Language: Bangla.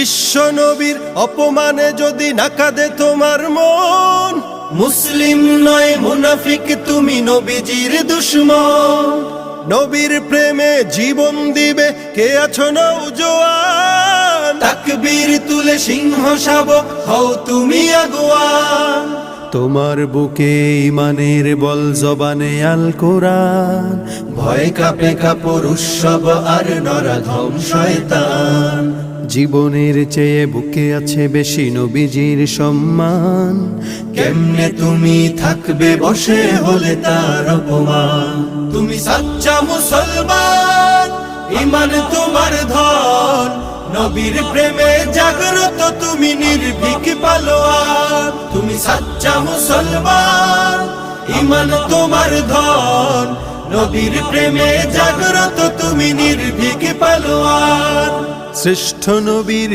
বিশ্ব নবীর অপমানে যদি না কাঁদে তোমার মন, মুসলিম নয় মুনাফিক তুমি, নবীজির দুশমন। নবীর প্রেমে জীবন দিবে কে আছো নওজোয়ান, তাকবীর তুলে সিংহ শাবক হও তুমি আগুয়ান। তোমার বুকে ইমানের বল, জবানে আল কোরআন, ভয় কাঁপে কাপড় উৎসব আর নরাধম শয়তান। জীবনের চেয়ে বুকে আছে বেশি নবীজির সম্মান, কেমনে তুমি থাকবে বসে হলে তার অপমান। তুমি সাচ্চা মুসলমান, ইমান তোমার ধন, নবীর প্রেমে জাগ্রত তুমি নির্ভীক পালোয়ান। তুমি সাচ্চা মুসলমান, ইমান তোমার ধন, নবীর প্রেমে জাগ্রত তুমি নির্ভীক পালোয়ান। শ্রেষ্ঠ নবীর